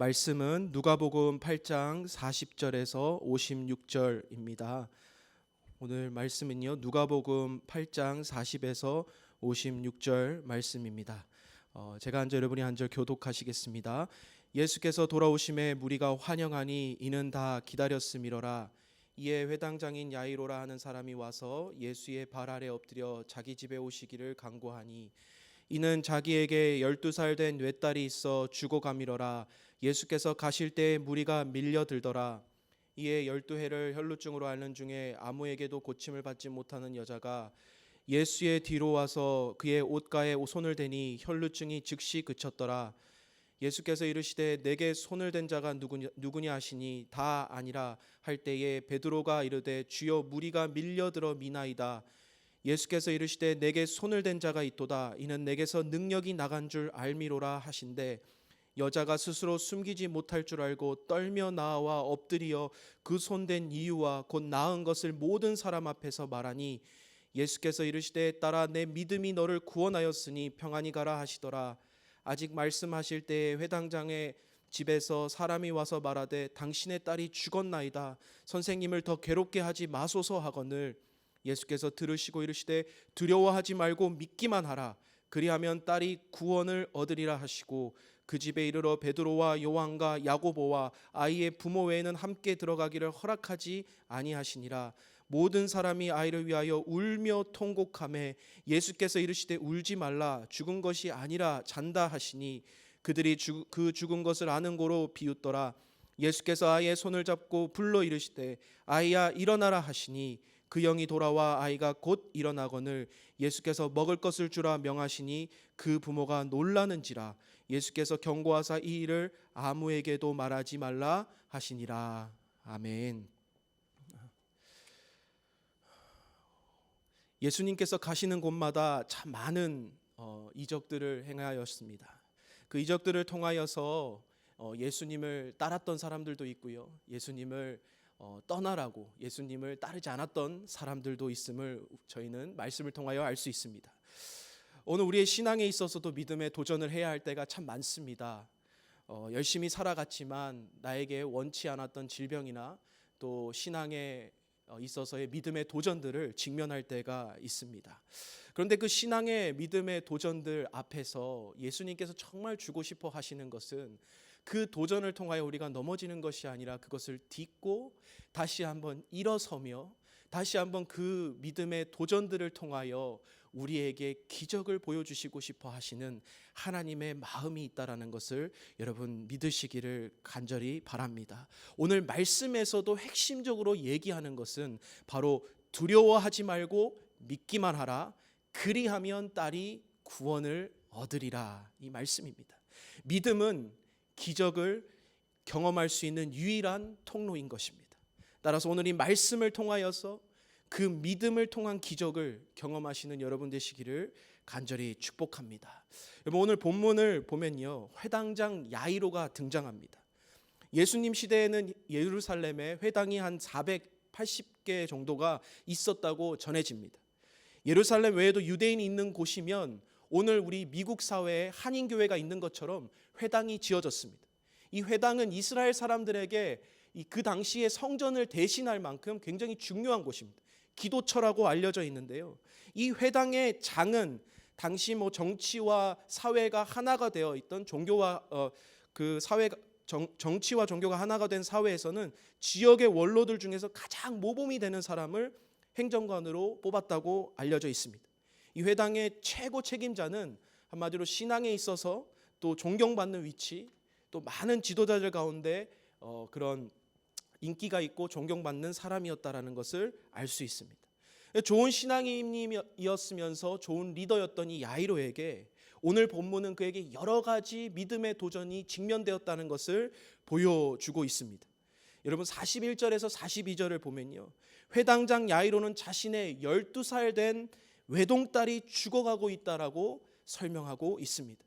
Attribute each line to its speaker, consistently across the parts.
Speaker 1: 말씀은 누가복음 8장 40절에서 56절입니다. 오늘 말씀은요, 누가복음 8장 40에서 56절 말씀입니다. 제가 한 절 여러분이 한 절 교독하시겠습니다. 예수께서 돌아오심에 무리가 환영하니 이는 다 기다렸음이로라. 이에 회당장인 야이로라 하는 사람이 와서 예수의 발 아래 엎드려 자기 집에 오시기를 간구하니 이는 자기에게 12살 된 외딸이 있어 죽어가미러라. 예수께서 가실 때에 무리가 밀려들더라. 이에 12해를 혈루증으로 앓는 중에 아무에게도 고침을 받지 못하는 여자가 예수의 뒤로 와서 그의 옷가에 손을 대니 혈루증이 즉시 그쳤더라. 예수께서 이르시되 내게 손을 댄 자가 누구냐 하시니 다 아니라 할 때에 베드로가 이르되 주여 무리가 밀려들어 미나이다. 예수께서 이르시되 내게 손을 댄 자가 있도다. 이는 내게서 능력이 나간 줄 알미로라 하신대 여자가 스스로 숨기지 못할 줄 알고 떨며 나와 엎드리어 그 손댄 이유와 곧 나은 것을 모든 사람 앞에서 말하니 예수께서 이르시되 딸아 내 믿음이 너를 구원하였으니 평안히 가라 하시더라. 아직 말씀하실 때에 회당장의 집에서 사람이 와서 말하되 당신의 딸이 죽었나이다. 선생님을 더 괴롭게 하지 마소서 하거늘 예수께서 들으시고 이르시되 두려워하지 말고 믿기만 하라. 그리하면 딸이 구원을 얻으리라 하시고 그 집에 이르러 베드로와 요한과 야고보와 아이의 부모 외에는 함께 들어가기를 허락하지 아니하시니라. 모든 사람이 아이를 위하여 울며 통곡하매 예수께서 이르시되 울지 말라. 죽은 것이 아니라 잔다 하시니 그들이 그 죽은 것을 아는 고로 비웃더라. 예수께서 아이의 손을 잡고 불러 이르시되 아이야 일어나라 하시니 그 영이 돌아와 아이가 곧 일어나거늘 예수께서 먹을 것을 주라 명하시니 그 부모가 놀라는지라. 예수께서 경고하사 이 일을 아무에게도 말하지 말라 하시니라. 아멘. 예수님께서 가시는 곳마다 참 많은 이적들을 행하였습니다. 그 이적들을 통하여서 예수님을 따랐던 사람들도 있고요, 예수님을 떠나라고 예수님을 따르지 않았던 사람들도 있음을 저희는 말씀을 통하여 알 수 있습니다. 오늘 우리의 신앙에 있어서도 믿음의 도전을 해야 할 때가 참 많습니다. 열심히 살아갔지만 나에게 원치 않았던 질병이나 또 신앙에 있어서의 믿음의 도전들을 직면할 때가 있습니다. 그런데 그 신앙의 믿음의 도전들 앞에서 예수님께서 정말 주고 싶어 하시는 것은 그 도전을 통하여 우리가 넘어지는 것이 아니라 그것을 딛고 다시 한번 일어서며 다시 한번 그 믿음의 도전들을 통하여 우리에게 기적을 보여주시고 싶어 하시는 하나님의 마음이 있다라는 것을 여러분 믿으시기를 간절히 바랍니다. 오늘 말씀에서도 핵심적으로 얘기하는 것은 바로 두려워하지 말고 믿기만 하라. 그리하면 딸이 구원을 얻으리라, 이 말씀입니다. 믿음은 기적을 경험할 수 있는 유일한 통로인 것입니다. 따라서 오늘 이 말씀을 통하여서 그 믿음을 통한 기적을 경험하시는 여러분 되시기를 간절히 축복합니다. 여러분 오늘 본문을 보면요, 회당장 야이로가 등장합니다. 예수님 시대에는 예루살렘에 회당이 한 480개 정도가 있었다고 전해집니다. 예루살렘 외에도 유대인이 있는 곳이면 오늘 우리 미국 사회에 한인교회가 있는 것처럼 회당이 지어졌습니다. 이 회당은 이스라엘 사람들에게 그 당시에 성전을 대신할 만큼 굉장히 중요한 곳입니다. 기도처라고 알려져 있는데요, 이 회당의 장은 당시 정치와 사회가 하나가 되어 있던 종교와 그 사회가 정치와 종교가 하나가 된 사회에서는 지역의 원로들 중에서 가장 모범이 되는 사람을 행정관으로 뽑았다고 알려져 있습니다. 이 회당의 최고 책임자는 한마디로 신앙에 있어서 또 존경받는 위치, 또 많은 지도자들 가운데 그런 인기가 있고 존경받는 사람이었다라는 것을 알 수 있습니다. 좋은 신앙인이었으면서 좋은 리더였던 이 야이로에게 오늘 본문은 그에게 여러 가지 믿음의 도전이 직면되었다는 것을 보여주고 있습니다. 여러분 41절에서 42절을 보면요, 회당장 야이로는 자신의 12살 된 외동딸이 죽어가고 있다라고 설명하고 있습니다.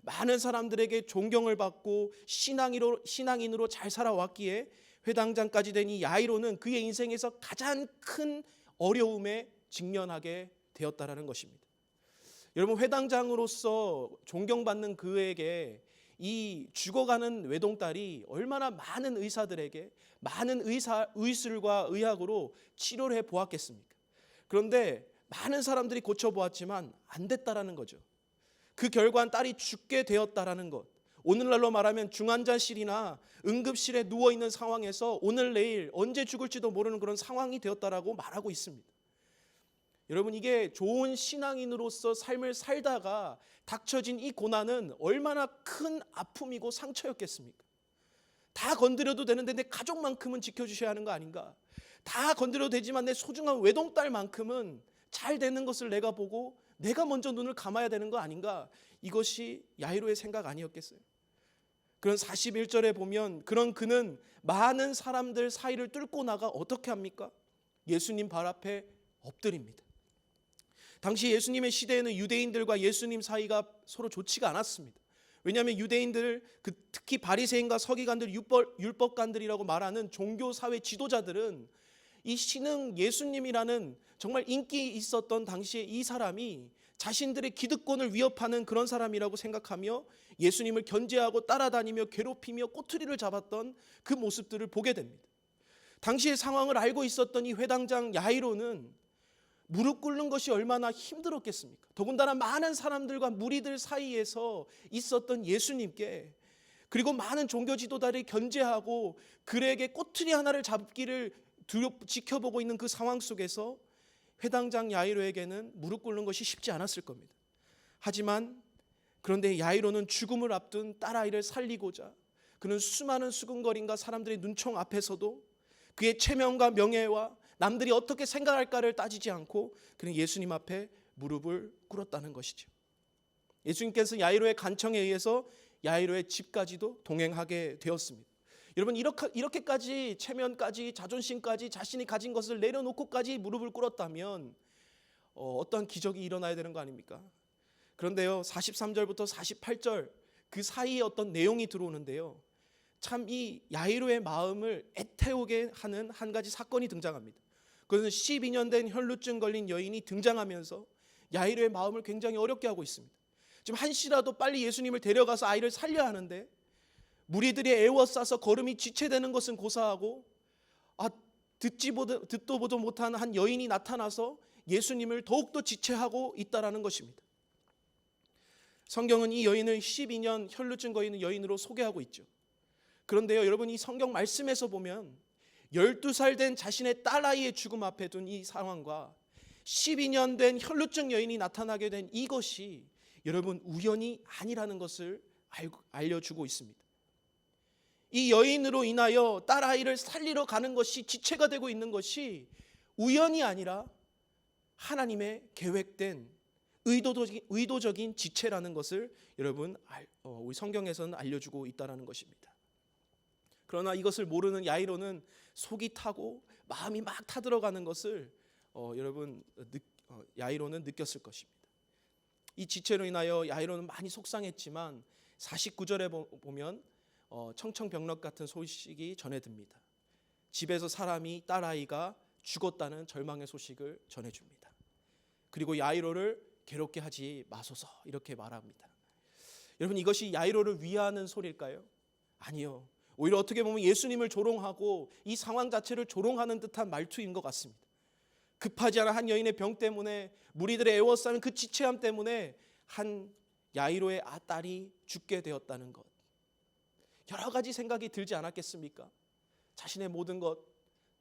Speaker 1: 많은 사람들에게 존경을 받고 신앙인으로 잘 살아왔기에 회당장까지 된 이 야이로는 그의 인생에서 가장 큰 어려움에 직면하게 되었다라는 것입니다. 여러분 회당장으로서 존경받는 그에게 이 죽어가는 외동딸이 얼마나 많은 의사들에게 많은 의술과 의학으로 치료를 해 보았겠습니까? 그런데 많은 사람들이 고쳐보았지만 안 됐다라는 거죠. 그 결과는 딸이 죽게 되었다라는 것. 오늘날로 말하면 중환자실이나 응급실에 누워있는 상황에서 오늘 내일 언제 죽을지도 모르는 그런 상황이 되었다라고 말하고 있습니다. 여러분, 이게 좋은 신앙인으로서 삶을 살다가 닥쳐진 이 고난은 얼마나 큰 아픔이고 상처였겠습니까? 다 건드려도 되는데 내 가족만큼은 지켜주셔야 하는 거 아닌가? 다 건드려도 되지만 내 소중한 외동딸만큼은 잘 되는 것을 내가 보고 내가 먼저 눈을 감아야 되는 거 아닌가? 이것이 야이로의 생각 아니었겠어요? 그런 41절에 보면 그런 그는 많은 사람들 사이를 뚫고 나가 어떻게 합니까? 예수님 발 앞에 엎드립니다. 당시 예수님의 시대에는 유대인들과 예수님 사이가 서로 좋지가 않았습니다. 왜냐하면 유대인들, 특히 바리새인과 서기관들, 율법관들이라고 말하는 종교사회 지도자들은 이 신흥 예수님이라는 정말 인기 있었던 당시에 이 사람이 자신들의 기득권을 위협하는 그런 사람이라고 생각하며 예수님을 견제하고 따라다니며 괴롭히며 꼬투리를 잡았던 그 모습들을 보게 됩니다. 당시의 상황을 알고 있었던 이 회당장 야이로는 무릎 꿇는 것이 얼마나 힘들었겠습니까? 더군다나 많은 사람들과 무리들 사이에서 있었던 예수님께, 그리고 많은 종교 지도자들이 견제하고 그에게 꼬투리 하나를 잡기를 지켜보고 있는 그 상황 속에서 회당장 야이로에게는 무릎 꿇는 것이 쉽지 않았을 겁니다. 하지만 그런데 야이로는 죽음을 앞둔 딸아이를 살리고자 그는 수많은 수군거림과 사람들의 눈총 앞에서도 그의 체면과 명예와 남들이 어떻게 생각할까를 따지지 않고 그는 예수님 앞에 무릎을 꿇었다는 것이죠. 예수님께서 야이로의 간청에 의해서 야이로의 집까지도 동행하게 되었습니다. 여러분, 이렇게까지 체면까지 자존심까지 자신이 가진 것을 내려놓고까지 무릎을 꿇었다면 어떤 기적이 일어나야 되는 거 아닙니까? 그런데요, 43절부터 48절 그 사이에 어떤 내용이 들어오는데요, 참 이 야이로의 마음을 애태우게 하는 한 가지 사건이 등장합니다. 그것은 12년 된 혈루증 걸린 여인이 등장하면서 야이로의 마음을 굉장히 어렵게 하고 있습니다. 지금 한시라도 빨리 예수님을 데려가서 아이를 살려야 하는데 무리들이 애워싸서 걸음이 지체되는 것은 고사하고 듣도 보도 못한 한 여인이 나타나서 예수님을 더욱더 지체하고 있다라는 것입니다. 성경은 이 여인을 12년 혈루증 걸린 여인으로 소개하고 있죠. 그런데요, 여러분, 이 성경 말씀에서 보면 12살 된 자신의 딸아이의 죽음 앞에 둔 이 상황과 12년 된 혈루증 여인이 나타나게 된 이것이 여러분 우연이 아니라는 것을 알려주고 있습니다. 이 여인으로 인하여 딸아이를 살리러 가는 것이 지체가 되고 있는 것이 우연이 아니라 하나님의 계획된 의도적인 지체라는 것을 여러분 우리 성경에서는 알려주고 있다는 것입니다. 그러나 이것을 모르는 야이로는 속이 타고 마음이 막 타들어가는 것을 여러분 야이로는 느꼈을 것입니다. 이 지체로 인하여 야이로는 많이 속상했지만 49절에 보면 청천벽력 같은 소식이 전해듭니다. 집에서 사람이 딸아이가 죽었다는 절망의 소식을 전해줍니다. 그리고 야이로를 괴롭게 하지 마소서 이렇게 말합니다. 여러분, 이것이 야이로를 위하는 소리일까요? 아니요. 오히려 어떻게 보면 예수님을 조롱하고 이 상황 자체를 조롱하는 듯한 말투인 것 같습니다. 급하지 않은 한 여인의 병 때문에 무리들의 애워싸는 그 지체함 때문에 한 야이로의 딸이 죽게 되었다는 것. 여러 가지 생각이 들지 않았겠습니까? 자신의 모든 것,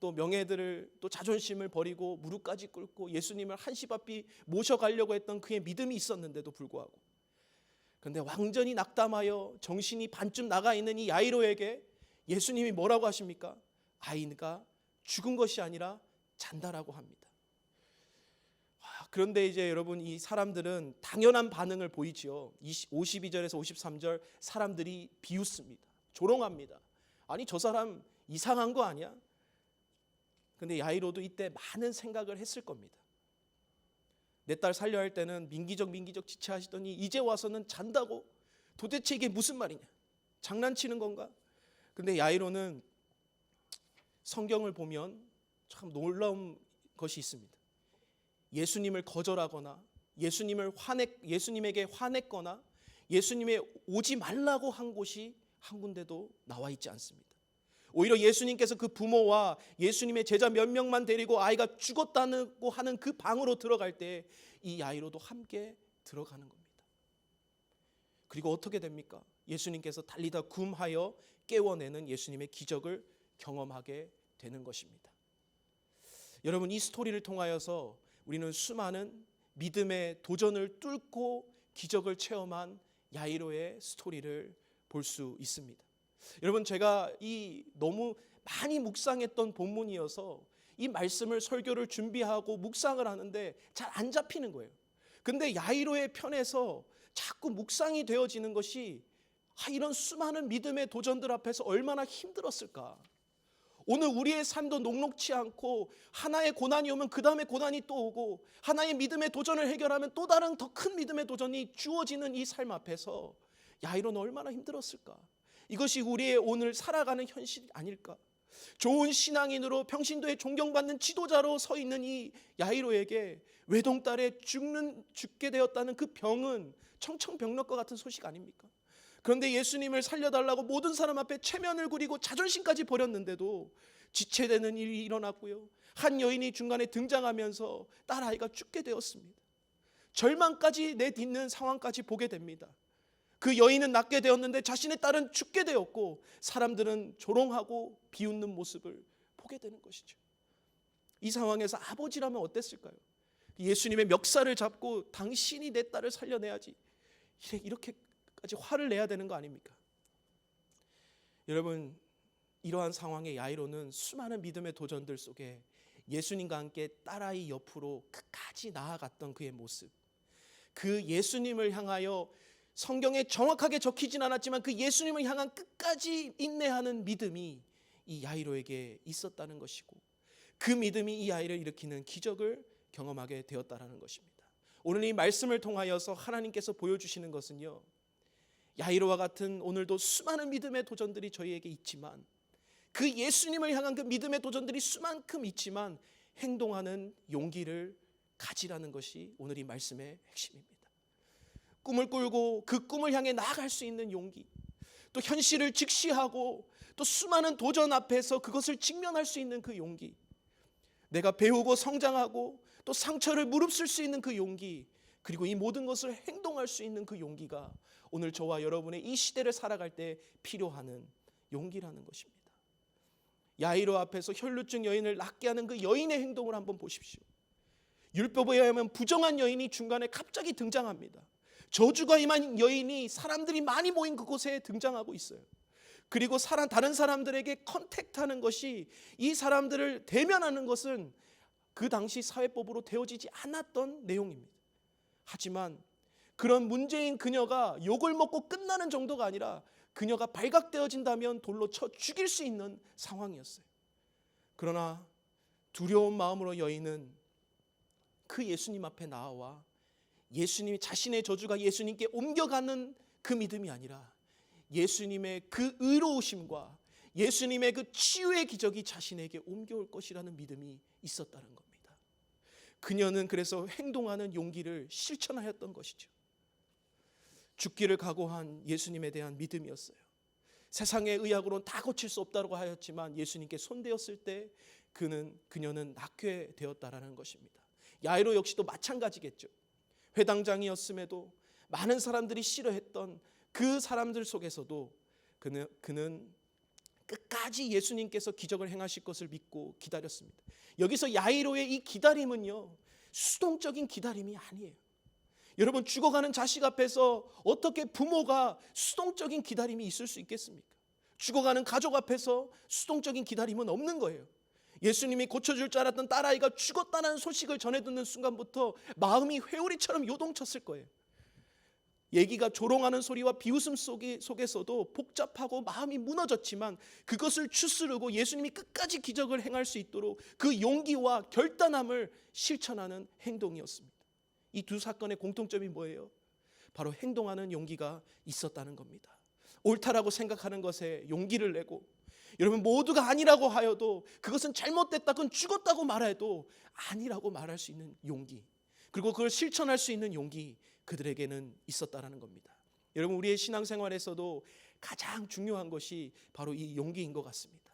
Speaker 1: 또 명예들을, 또 자존심을 버리고 무릎까지 꿇고 예수님을 한시바삐 모셔가려고 했던 그의 믿음이 있었는데도 불구하고, 그런데 완전히 낙담하여 정신이 반쯤 나가 있는 이 야이로에게 예수님이 뭐라고 하십니까? 아이가 죽은 것이 아니라 잔다라고 합니다. 그런데 이제 여러분, 이 사람들은 당연한 반응을 보이지요. 52절에서 53절 사람들이 비웃습니다. 조롱합니다. 아니, 저 사람 이상한 거 아니야? 근데 야이로도 이때 많은 생각을 했을 겁니다. 내 딸 살려야 할 때는 민기적 지체하시더니 이제 와서는 잔다고? 도대체 이게 무슨 말이냐? 장난치는 건가? 근데 야이로는 성경을 보면 참 놀라운 것이 있습니다. 예수님을 거절하거나 예수님에게 화냈거나 예수님의 오지 말라고 한 곳이 한 군데도 나와 있지 않습니다. 오히려 예수님께서 그 부모와 예수님의 제자 몇 명만 데리고 아이가 죽었다고 하는 그 방으로 들어갈 때 이 야이로도 함께 들어가는 겁니다. 그리고 어떻게 됩니까? 예수님께서 달리다 굼하여 깨워내는 예수님의 기적을 경험하게 되는 것입니다. 여러분, 이 스토리를 통하여서 우리는 수많은 믿음의 도전을 뚫고 기적을 체험한 야이로의 스토리를 볼 수 있습니다. 여러분, 제가 이 너무 많이 묵상했던 본문이어서 이 말씀을 설교를 준비하고 묵상을 하는데 잘 안 잡히는 거예요. 근데 야이로의 편에서 자꾸 묵상이 되어지는 것이 이런 수많은 믿음의 도전들 앞에서 얼마나 힘들었을까. 오늘 우리의 삶도 녹록치 않고 하나의 고난이 오면 그 다음에 고난이 또 오고 하나의 믿음의 도전을 해결하면 또 다른 더 큰 믿음의 도전이 주어지는 이 삶 앞에서 야이로는 얼마나 힘들었을까. 이것이 우리의 오늘 살아가는 현실이 아닐까. 좋은 신앙인으로 평신도에 존경받는 지도자로 서 있는 이 야이로에게 외동딸에 죽게 되었다는 그 병은 청천벽력과 같은 소식 아닙니까? 그런데 예수님을 살려달라고 모든 사람 앞에 체면을 부리고 자존심까지 버렸는데도 지체되는 일이 일어났고요. 한 여인이 중간에 등장하면서 딸아이가 죽게 되었습니다. 절망까지 내딛는 상황까지 보게 됩니다. 그 여인은 낫게 되었는데 자신의 딸은 죽게 되었고 사람들은 조롱하고 비웃는 모습을 보게 되는 것이죠. 이 상황에서 아버지라면 어땠을까요? 예수님의 멱살을 잡고 당신이 내 딸을 살려내야지, 이렇게까지 화를 내야 되는 거 아닙니까? 여러분, 이러한 상황의 야이로는 수많은 믿음의 도전들 속에 예수님과 함께 딸아이 옆으로 끝까지 나아갔던 그의 모습, 그 예수님을 향하여 성경에 정확하게 적히진 않았지만 그 예수님을 향한 끝까지 인내하는 믿음이 이 야이로에게 있었다는 것이고, 그 믿음이 이 아이를 일으키는 기적을 경험하게 되었다는 것입니다. 오늘 이 말씀을 통하여서 하나님께서 보여주시는 것은요, 야이로와 같은 오늘도 수많은 믿음의 도전들이 저희에게 있지만 그 예수님을 향한 그 믿음의 도전들이 수만큼 있지만 행동하는 용기를 가지라는 것이 오늘 이 말씀의 핵심입니다. 꿈을 꿀고 그 꿈을 향해 나아갈 수 있는 용기, 또 현실을 직시하고 또 수많은 도전 앞에서 그것을 직면할 수 있는 그 용기, 내가 배우고 성장하고 또 상처를 무릅쓸 수 있는 그 용기, 그리고 이 모든 것을 행동할 수 있는 그 용기가 오늘 저와 여러분의 이 시대를 살아갈 때 필요한 용기라는 것입니다. 야이로 앞에서 혈루증 여인을 낫게 하는 그 여인의 행동을 한번 보십시오. 율법에 의하면 부정한 여인이 중간에 갑자기 등장합니다. 저주가 임한 여인이 사람들이 많이 모인 그곳에 등장하고 있어요. 그리고 다른 사람들에게 컨택트하는 것이, 이 사람들을 대면하는 것은 그 당시 사회법으로 되어지지 않았던 내용입니다. 하지만 그런 문제인 그녀가 욕을 먹고 끝나는 정도가 아니라 그녀가 발각되어진다면 돌로 쳐 죽일 수 있는 상황이었어요. 그러나 두려운 마음으로 여인은 그 예수님 앞에 나와 예수님이 자신의 저주가 예수님께 옮겨가는 그 믿음이 아니라 예수님의 그 의로우심과 예수님의 그 치유의 기적이 자신에게 옮겨올 것이라는 믿음이 있었다는 겁니다. 그녀는 그래서 행동하는 용기를 실천하였던 것이죠. 죽기를 각오한 예수님에 대한 믿음이었어요. 세상의 의학으로는 다 고칠 수 없다고 하였지만 예수님께 손대었을 때 그녀는 낫게 되었다라는 것입니다. 야이로 역시도 마찬가지겠죠. 회당장이었음에도 많은 사람들이 싫어했던 그 사람들 속에서도 그는 끝까지 예수님께서 기적을 행하실 것을 믿고 기다렸습니다. 여기서 야이로의 이 기다림은요, 수동적인 기다림이 아니에요. 여러분, 죽어가는 자식 앞에서 어떻게 부모가 수동적인 기다림이 있을 수 있겠습니까? 죽어가는 가족 앞에서 수동적인 기다림은 없는 거예요. 예수님이 고쳐줄 줄 알았던 딸아이가 죽었다는 소식을 전해 듣는 순간부터 마음이 회오리처럼 요동쳤을 거예요. 얘기가 조롱하는 소리와 비웃음 속에서도 복잡하고 마음이 무너졌지만 그것을 추스르고 예수님이 끝까지 기적을 행할 수 있도록 그 용기와 결단함을 실천하는 행동이었습니다. 이 두 사건의 공통점이 뭐예요? 바로 행동하는 용기가 있었다는 겁니다. 옳다라고 생각하는 것에 용기를 내고, 여러분, 모두가 아니라고 하여도 그것은 잘못됐다, 그건 죽었다고 말해도 아니라고 말할 수 있는 용기, 그리고 그걸 실천할 수 있는 용기, 그들에게는 있었다라는 겁니다. 여러분, 우리의 신앙생활에서도 가장 중요한 것이 바로 이 용기인 것 같습니다.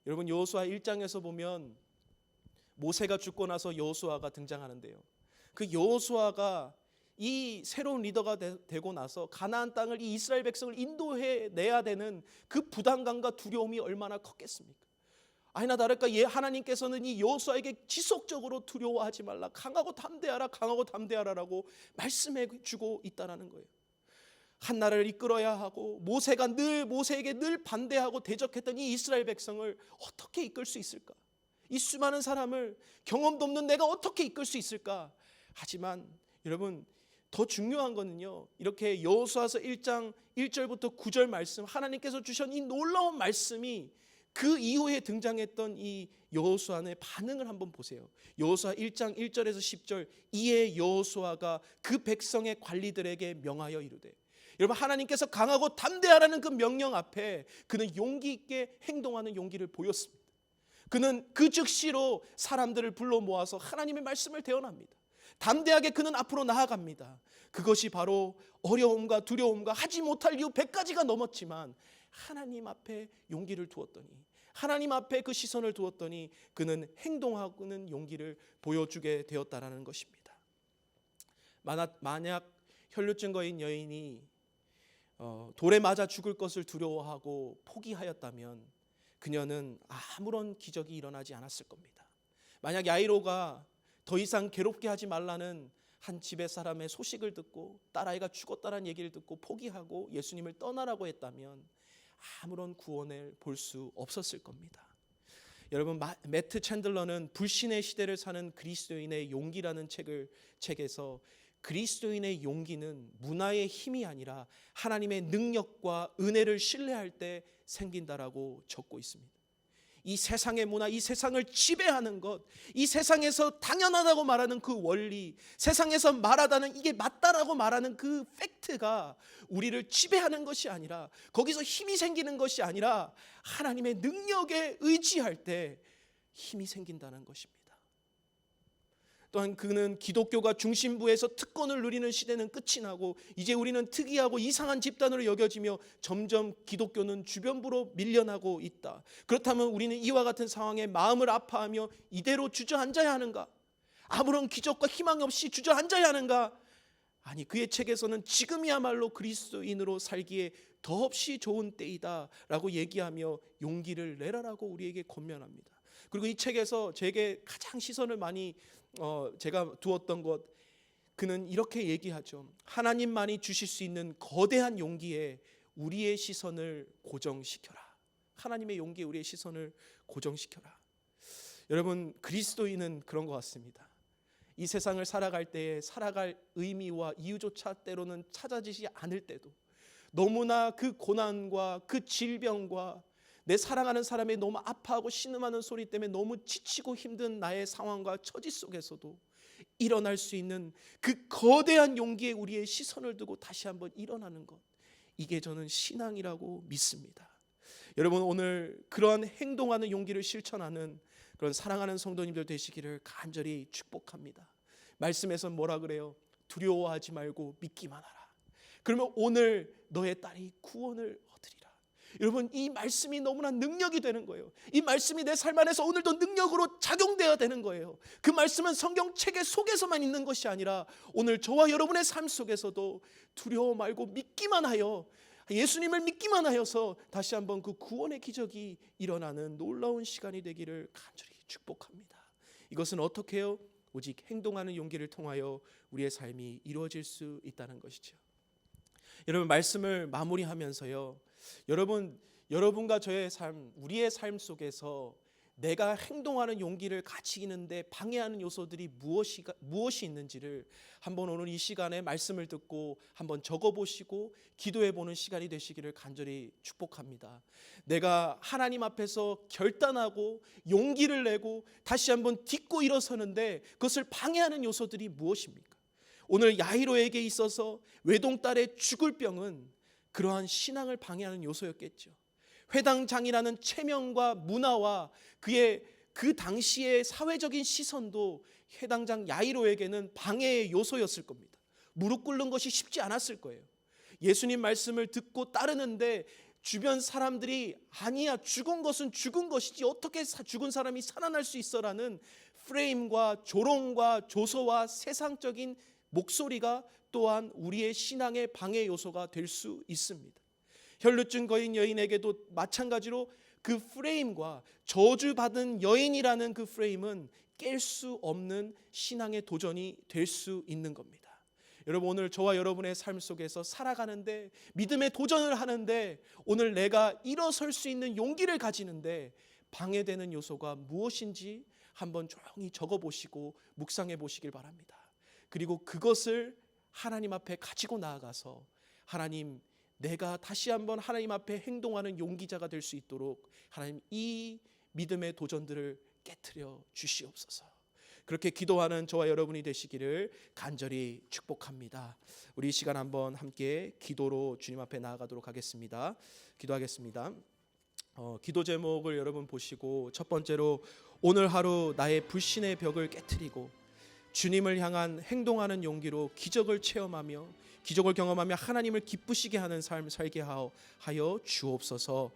Speaker 1: 여러분, 여호수아 1장에서 보면 모세가 죽고 나서 여호수아가 등장하는데요. 그 여호수아가 이 새로운 리더가 되고 나서 가나안 땅을, 이 이스라엘 백성을 인도해 내야 되는 그 부담감과 두려움이 얼마나 컸겠습니까? 아니나 다를까 하나님께서는 이 여호수아에게 지속적으로 두려워하지 말라, 강하고 담대하라, 강하고 담대하라라고 말씀해 주고 있다라는 거예요. 한 나라를 이끌어야 하고 모세에게 늘 반대하고 대적했던 이 이스라엘 백성을 어떻게 이끌 수 있을까? 이 수많은 사람을, 경험도 없는 내가 어떻게 이끌 수 있을까? 하지만 여러분, 더 중요한 거는요, 이렇게 여호수아서 1장 1절부터 9절 말씀, 하나님께서 주신 이 놀라운 말씀이 그 이후에 등장했던 이 여호수아의 반응을 한번 보세요. 여호수아 1장 1절에서 10절, 이에 여호수아가 그 백성의 관리들에게 명하여 이르되, 여러분, 하나님께서 강하고 담대하라는 그 명령 앞에 그는 용기 있게 행동하는 용기를 보였습니다. 그는 그 즉시로 사람들을 불러 모아서 하나님의 말씀을 대언합니다. 담대하게 그는 앞으로 나아갑니다. 그것이 바로 어려움과 두려움과 하지 못할 이유 100가지가 넘었지만 하나님 앞에 용기를 두었더니, 하나님 앞에 그 시선을 두었더니 그는 행동하고는 용기를 보여주게 되었다라는 것입니다. 만약 혈루증거인 여인이 돌에 맞아 죽을 것을 두려워하고 포기하였다면 그녀는 아무런 기적이 일어나지 않았을 겁니다. 만약 야이로가 더 이상 괴롭게 하지 말라는 한 집의 사람의 소식을 듣고 딸아이가 죽었다는 얘기를 듣고 포기하고 예수님을 떠나라고 했다면 아무런 구원을 볼 수 없었을 겁니다. 여러분, 매트 챈들러는 불신의 시대를 사는 그리스도인의 용기라는 책에서 그리스도인의 용기는 문화의 힘이 아니라 하나님의 능력과 은혜를 신뢰할 때 생긴다라고 적고 있습니다. 이 세상의 문화, 이 세상을 지배하는 것, 이 세상에서 당연하다고 말하는 그 원리, 세상에서 말하다는 이게 맞다라고 말하는 그 팩트가 우리를 지배하는 것이 아니라, 거기서 힘이 생기는 것이 아니라 하나님의 능력에 의지할 때 힘이 생긴다는 것입니다. 또한 그는 기독교가 중심부에서 특권을 누리는 시대는 끝이 나고 이제 우리는 특이하고 이상한 집단으로 여겨지며 점점 기독교는 주변부로 밀려나고 있다. 그렇다면 우리는 이와 같은 상황에 마음을 아파하며 이대로 주저앉아야 하는가? 아무런 기적과 희망 없이 주저앉아야 하는가? 아니, 그의 책에서는 지금이야말로 그리스도인으로 살기에 더없이 좋은 때이다라고 얘기하며 용기를 내라라고 우리에게 권면합니다. 그리고 이 책에서 제게 가장 시선을 많이 제가 두었던 것, 그는 이렇게 얘기하죠. 하나님만이 주실 수 있는 거대한 용기에 우리의 시선을 고정시켜라. 하나님의 용기에 우리의 시선을 고정시켜라. 여러분, 그리스도인은 그런 것 같습니다. 이 세상을 살아갈 때에 살아갈 의미와 이유조차 때로는 찾아지지 않을 때도, 너무나 그 고난과 그 질병과 내 사랑하는 사람이 너무 아파하고 신음하는 소리 때문에 너무 지치고 힘든 나의 상황과 처지 속에서도 일어날 수 있는 그 거대한 용기에 우리의 시선을 두고 다시 한번 일어나는 것, 이게 저는 신앙이라고 믿습니다. 여러분, 오늘 그러한 행동하는 용기를 실천하는 그런 사랑하는 성도님들 되시기를 간절히 축복합니다. 말씀에서 뭐라 그래요? 두려워하지 말고 믿기만 하라. 그러면 오늘 너의 딸이 구원을 얻으리라. 여러분, 이 말씀이 너무나 능력이 되는 거예요. 이 말씀이 내 삶 안에서 오늘도 능력으로 작용되어야 되는 거예요. 그 말씀은 성경책 속에서만 있는 것이 아니라 오늘 저와 여러분의 삶 속에서도 두려워 말고 믿기만 하여, 예수님을 믿기만 하여서 다시 한번 그 구원의 기적이 일어나는 놀라운 시간이 되기를 간절히 축복합니다. 이것은 어떻게 해요? 오직 행동하는 용기를 통하여 우리의 삶이 이루어질 수 있다는 것이죠. 여러분, 말씀을 마무리하면서요, 여러분과 저의 삶, 우리의 삶 속에서 내가 행동하는 용기를 가지는데 방해하는 요소들이 무엇이 있는지를 한번 오늘 이 시간에 말씀을 듣고 한번 적어보시고 기도해보는 시간이 되시기를 간절히 축복합니다. 내가 하나님 앞에서 결단하고 용기를 내고 다시 한번 딛고 일어서는데 그것을 방해하는 요소들이 무엇입니까? 오늘 야이로에게 있어서 외동딸의 죽을 병은 그러한 신앙을 방해하는 요소였겠죠. 회당장이라는 체면과 문화와 그의 그 당시의 사회적인 시선도 회당장 야이로에게는 방해의 요소였을 겁니다. 무릎 꿇는 것이 쉽지 않았을 거예요. 예수님 말씀을 듣고 따르는데 주변 사람들이 아니야, 죽은 것은 죽은 것이지 어떻게 죽은 사람이 살아날 수 있어라는 프레임과 조롱과 조소와 세상적인 목소리가 또한 우리의 신앙의 방해 요소가 될 수 있습니다. 혈루증 거인 여인에게도 마찬가지로 그 프레임과 저주받은 여인이라는 그 프레임은 깰 수 없는 신앙의 도전이 될 수 있는 겁니다. 여러분, 오늘 저와 여러분의 삶 속에서 살아가는데, 믿음의 도전을 하는데, 오늘 내가 일어설 수 있는 용기를 가지는데 방해되는 요소가 무엇인지 한번 조용히 적어보시고 묵상해 보시길 바랍니다. 그리고 그것을 하나님 앞에 가지고 나아가서 하나님, 내가 다시 한번 하나님 앞에 행동하는 용기자가 될 수 있도록 하나님, 이 믿음의 도전들을 깨트려 주시옵소서. 그렇게 기도하는 저와 여러분이 되시기를 간절히 축복합니다. 우리 이 시간 한번 함께 기도로 주님 앞에 나아가도록 하겠습니다. 기도하겠습니다. 기도 제목을 여러분 보시고, 첫 번째로 오늘 하루 나의 불신의 벽을 깨트리고 주님을 향한 행동하는 용기로 기적을 체험하며 기적을 경험하며 하나님을 기쁘시게 하는 삶 살게 하여 주옵소서.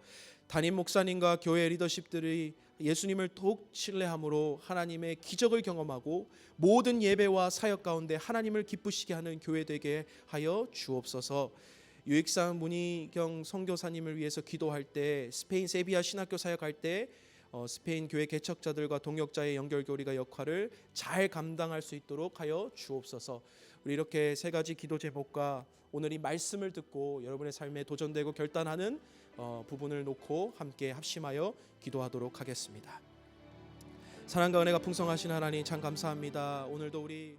Speaker 1: 담임 목사님과 교회 리더십들이 예수님을 더욱 신뢰함으로 하나님의 기적을 경험하고 모든 예배와 사역 가운데 하나님을 기쁘시게 하는 교회 되게 하여 주옵소서. 유익상 문희경 선교사님을 위해서 기도할 때, 스페인 세비야 신학교 사역할 때 스페인 교회 개척자들과 동역자의 연결고리가 역할을 잘 감당할 수 있도록 하여 주옵소서. 우리 이렇게 세 가지 기도 제목과 오늘 이 말씀을 듣고 여러분의 삶에 도전되고 결단하는 부분을 놓고 함께 합심하여 기도하도록 하겠습니다. 사랑과 은혜가 풍성하신 하나님, 참 감사합니다. 오늘도 우리